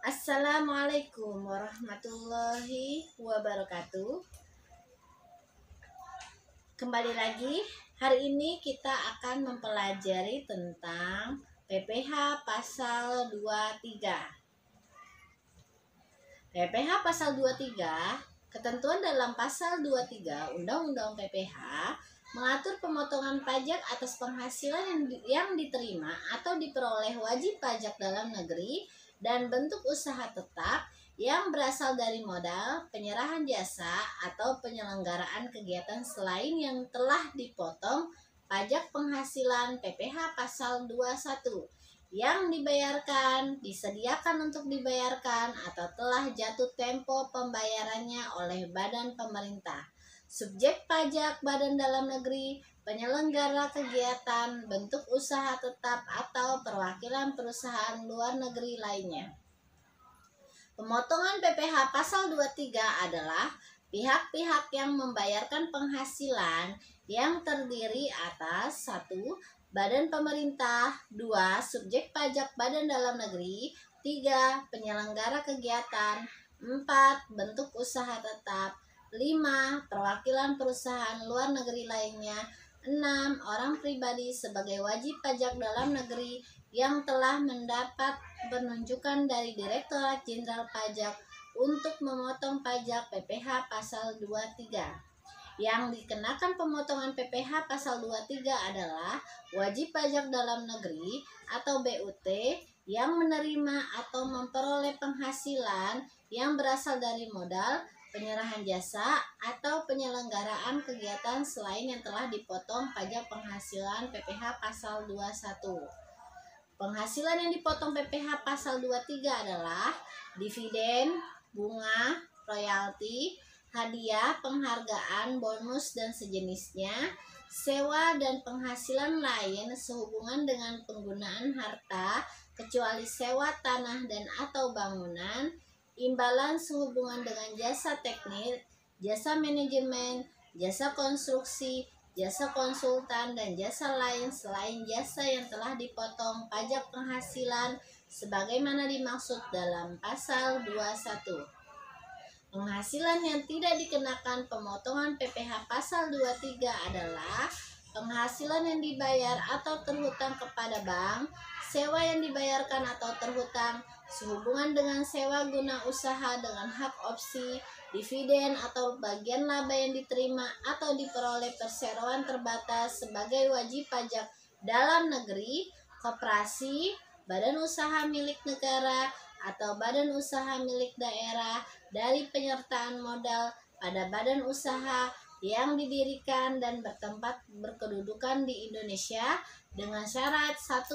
Assalamualaikum warahmatullahi wabarakatuh. Kembali lagi, hari ini kita akan mempelajari tentang PPH pasal 23. PPH pasal 23, ketentuan dalam pasal 23 Undang-Undang PPH mengatur pemotongan pajak atas penghasilan yang diterima atau diperoleh wajib pajak dalam negeri dan bentuk usaha tetap yang berasal dari modal, penyerahan jasa, atau penyelenggaraan kegiatan selain yang telah dipotong pajak penghasilan PPH pasal 21 yang dibayarkan, disediakan untuk dibayarkan, atau telah jatuh tempo pembayarannya oleh badan pemerintah, subjek pajak badan dalam negeri, penyelenggara kegiatan, bentuk usaha tetap, atau perwakilan perusahaan luar negeri lainnya. Pemotongan PPH pasal 23 adalah pihak-pihak yang membayarkan penghasilan yang terdiri atas 1. Badan pemerintah, 2. Subjek pajak badan dalam negeri, 3. Penyelenggara kegiatan, 4. Bentuk usaha tetap, 5. Perwakilan perusahaan luar negeri lainnya, 6. Orang pribadi sebagai wajib pajak dalam negeri yang telah mendapat penunjukan dari Direktorat Jenderal Pajak untuk memotong pajak PPH pasal 23. Yang dikenakan pemotongan PPH pasal 23 adalah wajib pajak dalam negeri atau BUT yang menerima atau memperoleh penghasilan yang berasal dari modal, penyerahan jasa, atau penyelenggaraan kegiatan selain yang telah dipotong pajak penghasilan PPH pasal 21. Penghasilan yang dipotong PPH pasal 23 adalah dividen, bunga, royalti, hadiah, penghargaan, bonus, dan sejenisnya, sewa dan penghasilan lain sehubungan dengan penggunaan harta, kecuali sewa tanah dan atau bangunan, imbalan sehubungan dengan jasa teknik, jasa manajemen, jasa konstruksi, jasa konsultan, dan jasa lain selain jasa yang telah dipotong pajak penghasilan sebagaimana dimaksud dalam pasal 21. Penghasilan yang tidak dikenakan pemotongan PPH pasal 23 adalah penghasilan yang dibayar atau terhutang kepada bank, sewa yang dibayarkan atau terhutang sehubungan dengan sewa guna usaha dengan hak opsi, dividen atau bagian laba yang diterima atau diperoleh perseroan terbatas sebagai wajib pajak dalam negeri, koperasi, badan usaha milik negara, atau badan usaha milik daerah dari penyertaan modal pada badan usaha yang didirikan dan bertempat berkedudukan di Indonesia dengan syarat 1.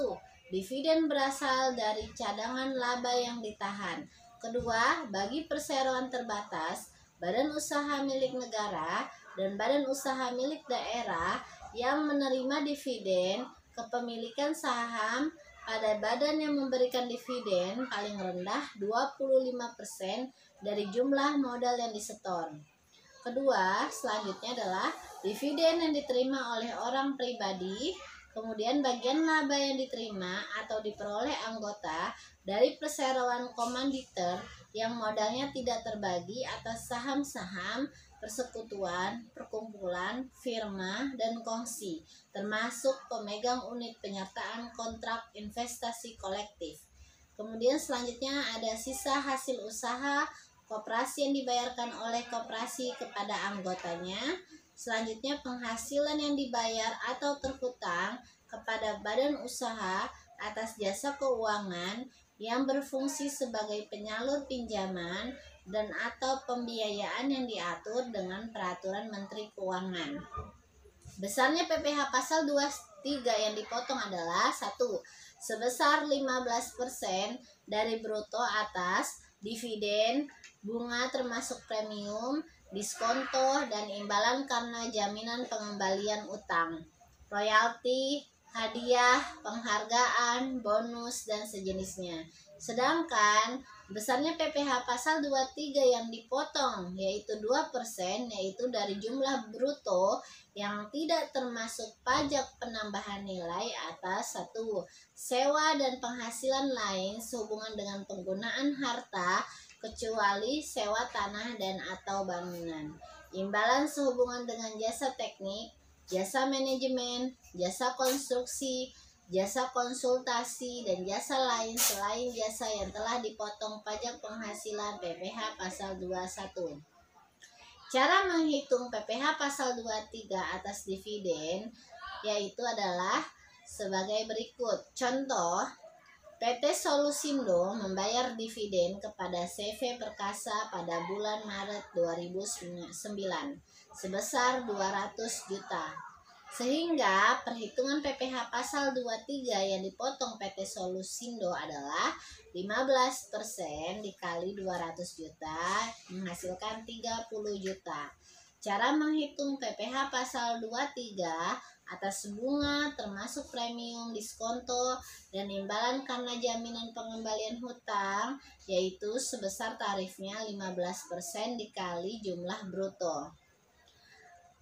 Dividen berasal dari cadangan laba yang ditahan. Kedua, bagi perseroan terbatas, badan usaha milik negara dan badan usaha milik daerah yang menerima dividen, kepemilikan saham pada badan yang memberikan dividen paling rendah 25% dari jumlah modal yang disetor. Kedua, selanjutnya adalah dividen yang diterima oleh orang pribadi, kemudian bagian laba yang diterima atau diperoleh anggota dari perseroan komanditer yang modalnya tidak terbagi atas saham-saham, persekutuan, perkumpulan, firma, dan kongsi, termasuk pemegang unit penyertaan kontrak investasi kolektif. Kemudian selanjutnya ada sisa hasil usaha koperasi yang dibayarkan oleh koperasi kepada anggotanya. Selanjutnya penghasilan yang dibayar atau terhutang kepada badan usaha atas jasa keuangan yang berfungsi sebagai penyalur pinjaman dan atau pembiayaan yang diatur dengan peraturan Menteri Keuangan. Besarnya PPH pasal 23 yang dipotong adalah 1. Sebesar 15% dari bruto atas dividen, bunga termasuk premium, diskonto, dan imbalan karena jaminan pengembalian utang, royalti, hadiah, penghargaan, bonus, dan sejenisnya. Sedangkan besarnya PPh pasal 23 yang dipotong yaitu 2%, yaitu dari jumlah bruto yang tidak termasuk pajak penambahan nilai atas satu sewa dan penghasilan lain sehubungan dengan penggunaan harta kecuali sewa tanah dan atau bangunan. Imbalan sehubungan dengan jasa teknik, jasa manajemen, jasa konstruksi, jasa konsultasi, dan jasa lain selain jasa yang telah dipotong pajak penghasilan PPh pasal 21. Cara menghitung PPh pasal 23 atas dividen yaitu adalah sebagai berikut. Contoh, PT Solusindo membayar dividen kepada CV Perkasa pada bulan Maret 2009 sebesar 200 juta. Sehingga perhitungan PPh pasal 23 yang dipotong PT Solusindo adalah 15% dikali 200 juta menghasilkan 30 juta. Cara menghitung PPh pasal 23 atas bunga termasuk premium, diskonto, dan imbalan karena jaminan pengembalian hutang yaitu sebesar tarifnya 15% dikali jumlah bruto.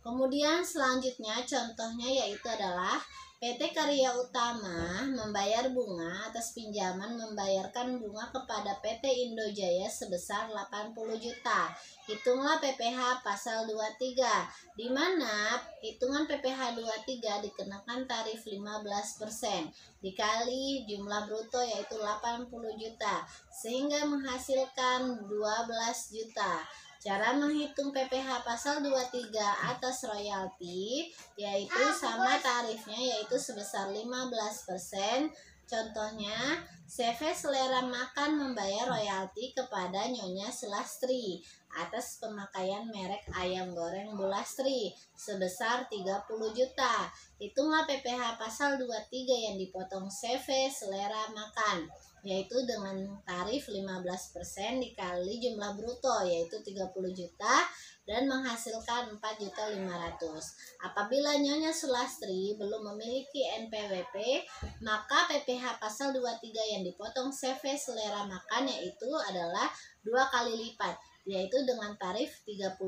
Kemudian selanjutnya contohnya yaitu adalah PT Karya Utama membayar bunga atas pinjaman membayarkan bunga kepada PT Indojaya sebesar 80 juta. Hitunglah PPh pasal 23, di mana hitungan PPh 23 dikenakan tarif 15% dikali jumlah bruto yaitu 80 juta sehingga menghasilkan 12 juta. Cara menghitung PPh pasal 23 atas royalti yaitu sama tarifnya yaitu sebesar 15%. Contohnya, CV Selera Makan membayar royalti kepada Nyonya Sulastri atas pemakaian merek ayam goreng Bulastri sebesar 30 juta. Hitunglah PPh pasal 23 yang dipotong CV Selera Makan yaitu dengan tarif 15% dikali jumlah bruto yaitu 30 juta dan menghasilkan 4.500.000. Apabila Nyonya Sulastri belum memiliki NPWP, maka PPh pasal 23 yang dipotong CV Selera Makan yaitu adalah 2 kali lipat yaitu dengan tarif 30%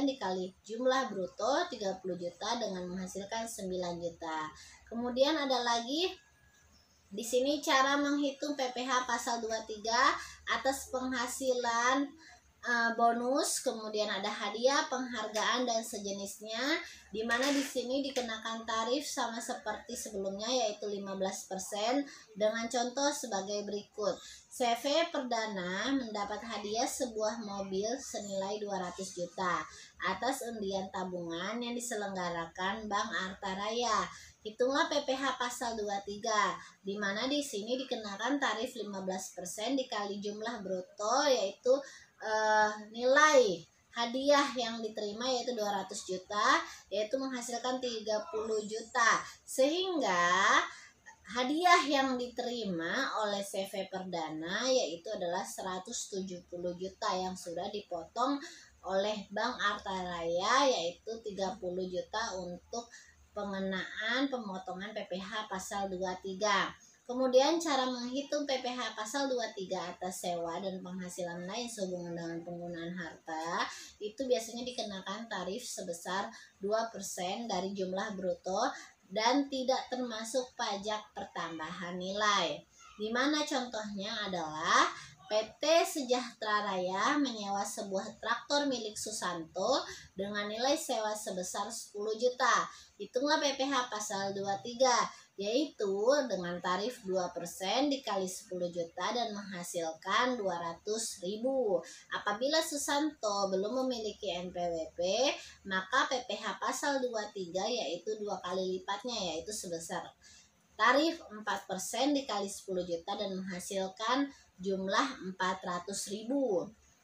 dikali jumlah bruto 30 juta dengan menghasilkan 9 juta. Kemudian ada lagi di sini cara menghitung PPh pasal 23 atas penghasilan bonus, kemudian ada hadiah, penghargaan, dan sejenisnya, di mana di sini dikenakan tarif sama seperti sebelumnya yaitu 15% dengan contoh sebagai berikut. CV Perdana mendapat hadiah sebuah mobil senilai 200 juta atas undian tabungan yang diselenggarakan Bank Arta Raya. Hitunglah PPh pasal 23, di mana di sini dikenakan tarif 15% dikali jumlah bruto yaitu nilai hadiah yang diterima yaitu 200 juta yaitu menghasilkan 30 juta sehingga hadiah yang diterima oleh CV Perdana yaitu adalah 170 juta yang sudah dipotong oleh Bank Arta Raya yaitu 30 juta untuk pengenaan pemotongan PPh pasal 23. Kemudian cara menghitung PPh pasal 23 atas sewa dan penghasilan lain sehubungan dengan penggunaan harta itu biasanya dikenakan tarif sebesar 2% dari jumlah bruto dan tidak termasuk pajak pertambahan nilai. Di mana contohnya adalah PT Sejahtera Raya menyewa sebuah traktor milik Susanto dengan nilai sewa sebesar 10 juta. Hitunglah PPh pasal 23 yaitu dengan tarif 2% dikali 10 juta dan menghasilkan 200.000. Apabila Susanto belum memiliki NPWP, maka PPh pasal 23 yaitu 2 kali lipatnya yaitu sebesar tarif 4% dikali 10 juta dan menghasilkan jumlah 400.000.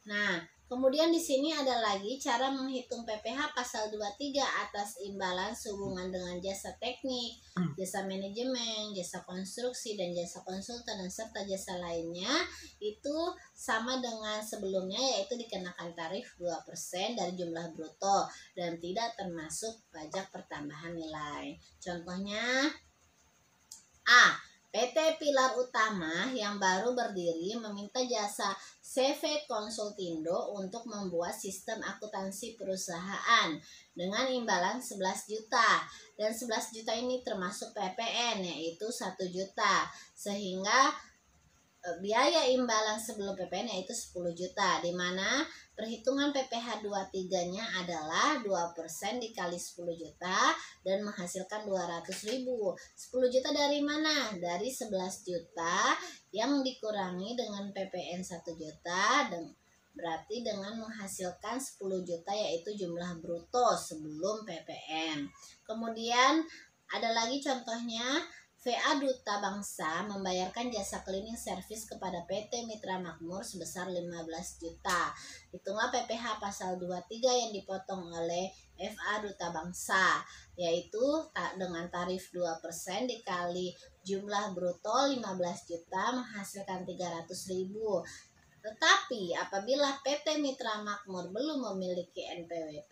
Nah, kemudian di sini ada lagi cara menghitung PPh pasal 23 atas imbalan sehubungan dengan jasa teknik, jasa manajemen, jasa konstruksi, dan jasa konsultan dan serta jasa lainnya itu sama dengan sebelumnya yaitu dikenakan tarif 2% dari jumlah bruto dan tidak termasuk pajak pertambahan nilai. Contohnya A. PT Pilar Utama yang baru berdiri meminta jasa CV Konsultindo untuk membuat sistem akuntansi perusahaan dengan imbalan 11 juta. Dan 11 juta ini termasuk PPN, yaitu 1 juta. Sehingga biaya imbalan sebelum PPN yaitu 10 juta, di mana perhitungan PPh 23-nya adalah 2% dikali 10 juta dan menghasilkan 200.000. 10 juta dari mana? Dari 11 juta yang dikurangi dengan PPN 1 juta, dan berarti dengan menghasilkan 10 juta yaitu jumlah bruto sebelum PPN. Kemudian ada lagi contohnya, VA Duta Bangsa membayarkan jasa cleaning service kepada PT Mitra Makmur sebesar 15 juta. Hitunglah PPh pasal 23 yang dipotong oleh FA Duta Bangsa, yaitu dengan tarif 2% dikali jumlah bruto 15 juta menghasilkan 300.000. Tetapi apabila PT Mitra Makmur belum memiliki NPWP,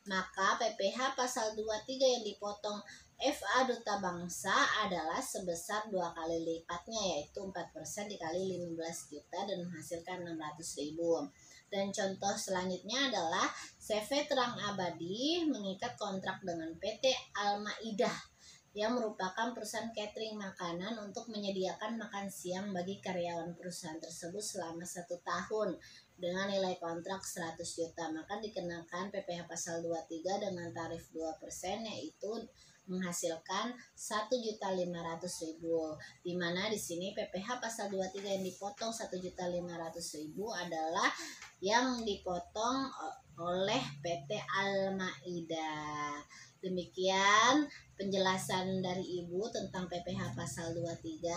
maka PPh pasal 23 yang dipotong FA Duta Bangsa adalah sebesar 2 kali lipatnya, yaitu 4% dikali 15 juta dan menghasilkan 600.000. Dan contoh selanjutnya adalah CV Terang Abadi mengikat kontrak dengan PT Al-Maidah yang merupakan perusahaan catering makanan untuk menyediakan makan siang bagi karyawan perusahaan tersebut selama 1 tahun dengan nilai kontrak 100 juta. Maka dikenakan PPh pasal 23 dengan tarif 2%, yaitu menghasilkan 1.500.000, di mana di sini PPh pasal 23 yang dipotong 1.500.000 adalah yang dipotong oleh PT Al-Maidah. Demikian penjelasan dari Ibu tentang PPh pasal 23.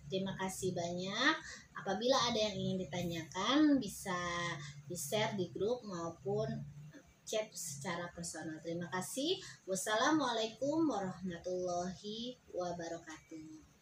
Terima kasih banyak. Apabila ada yang ingin ditanyakan bisa di-share di grup maupun chat secara personal. Terima kasih. Wassalamualaikum warahmatullahi wabarakatuh.